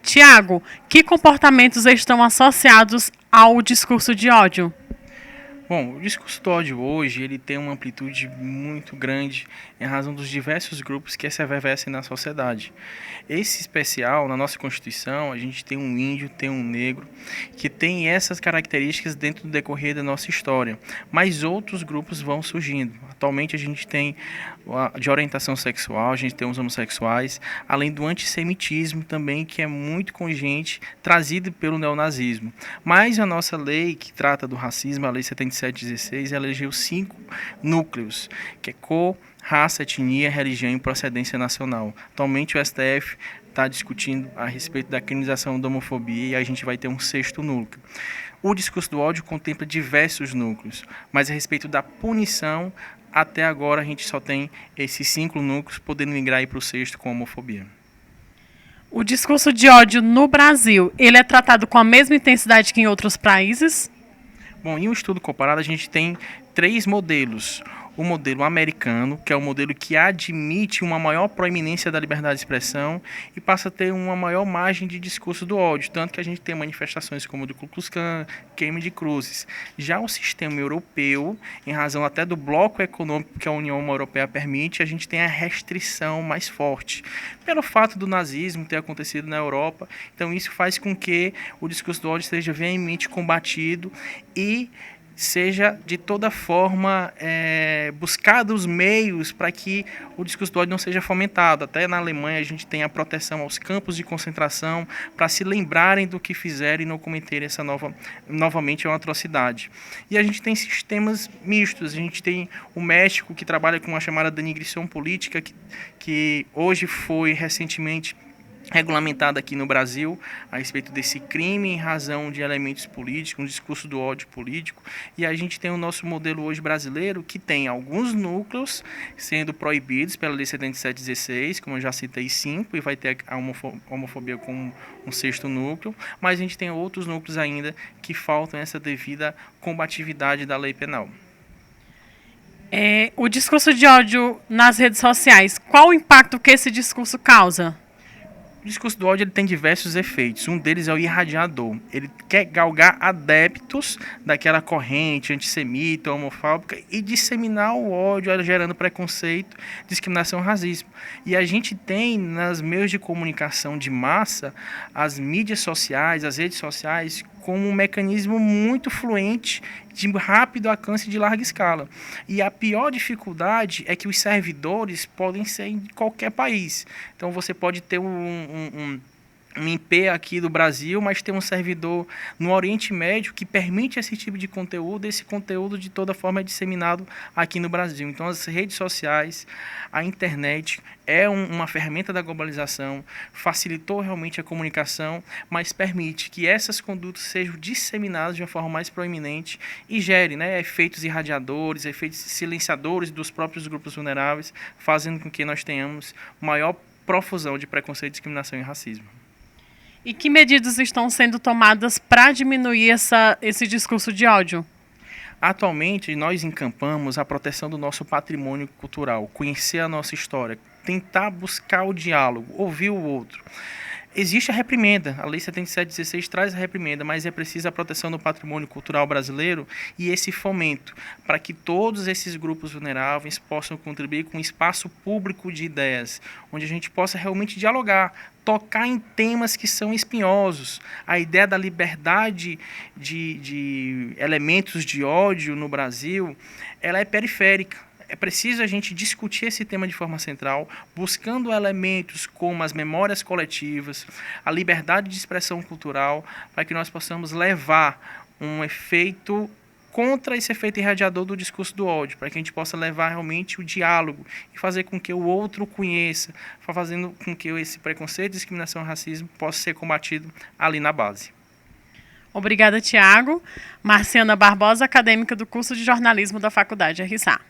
Tiago, que comportamentos estão associados ao discurso de ódio? Bom, o discurso do ódio hoje ele tem uma amplitude muito grande em razão dos diversos grupos que se efervescem na sociedade. Esse especial, na nossa Constituição, a gente tem um índio, tem um negro, que tem essas características dentro do decorrer da nossa história. Mas outros grupos vão surgindo. Atualmente a gente tem de orientação sexual, a gente tem os homossexuais, além do antissemitismo também, que é muito congente, trazido pelo neonazismo. Mas a nossa lei que trata do racismo, a Lei 7716, elegeu 5 núcleos, que é cor, raça, etnia, religião e procedência nacional. Atualmente o STF está discutindo a respeito da criminalização da homofobia e a gente vai ter um 6º núcleo. O discurso do ódio contempla diversos núcleos, mas a respeito da punição, até agora a gente só tem esses 5 núcleos, podendo migrar para o 6º com a homofobia. O discurso de ódio no Brasil, ele é tratado com a mesma intensidade que em outros países? Bom, em um estudo comparado, a gente tem 3 modelos. O modelo americano, que é o modelo que admite uma maior proeminência da liberdade de expressão e passa a ter uma maior margem de discurso do ódio, tanto que a gente tem manifestações como o do Ku Klux Klan, queima de cruzes. Já o sistema europeu, em razão até do bloco econômico que a União Europeia permite, a gente tem a restrição mais forte. Pelo fato do nazismo ter acontecido na Europa, então isso faz com que o discurso do ódio seja veemente combatido e seja de toda forma buscado os meios para que o discurso do ódio não seja fomentado. Até na Alemanha a gente tem a proteção aos campos de concentração para se lembrarem do que fizeram e não cometerem essa novamente uma atrocidade. E a gente tem sistemas mistos. A gente tem o México, que trabalha com a chamada denigrição política, que hoje foi recentemente regulamentada aqui no Brasil a respeito desse crime em razão de elementos políticos, um discurso do ódio político. E a gente tem o nosso modelo hoje brasileiro, que tem alguns núcleos sendo proibidos pela Lei 7716, como eu já citei, 5, e vai ter a homofobia com um 6º núcleo, mas a gente tem outros núcleos ainda que faltam essa devida combatividade da lei penal. O discurso de ódio nas redes sociais, qual o impacto que esse discurso causa? O discurso do ódio ele tem diversos efeitos. Um deles é o irradiador. Ele quer galgar adeptos daquela corrente antissemita, homofóbica e disseminar o ódio, gerando preconceito, discriminação e racismo. E a gente tem nas meios de comunicação de massa as mídias sociais, as redes sociais, como um mecanismo muito fluente, de rápido alcance de larga escala. E a pior dificuldade é que os servidores podem ser em qualquer país. Então você pode ter um IP aqui do Brasil, mas tem um servidor no Oriente Médio que permite esse tipo de conteúdo. Esse conteúdo de toda forma é disseminado aqui no Brasil. Então as redes sociais, a internet é uma ferramenta da globalização, facilitou realmente a comunicação, mas permite que essas condutas sejam disseminadas de uma forma mais proeminente e gere, efeitos irradiadores, efeitos silenciadores dos próprios grupos vulneráveis, fazendo com que nós tenhamos maior profusão de preconceito, discriminação e racismo. E que medidas estão sendo tomadas para diminuir esse discurso de ódio? Atualmente, nós encampamos a proteção do nosso patrimônio cultural, conhecer a nossa história, tentar buscar o diálogo, ouvir o outro. Existe a reprimenda, a Lei 7716 traz a reprimenda, mas é preciso a proteção do patrimônio cultural brasileiro e esse fomento, para que todos esses grupos vulneráveis possam contribuir com um espaço público de ideias, onde a gente possa realmente dialogar, tocar em temas que são espinhosos. A ideia da liberdade de elementos de ódio no Brasil, ela é periférica. É preciso a gente discutir esse tema de forma central, buscando elementos como as memórias coletivas, a liberdade de expressão cultural, para que nós possamos levar um efeito contra esse efeito irradiador do discurso do ódio, para que a gente possa levar realmente o diálogo e fazer com que o outro conheça, fazendo com que esse preconceito, discriminação e racismo possa ser combatido ali na base. Obrigada, Tiago. Marciana Barbosa, acadêmica do curso de jornalismo da Faculdade RSA.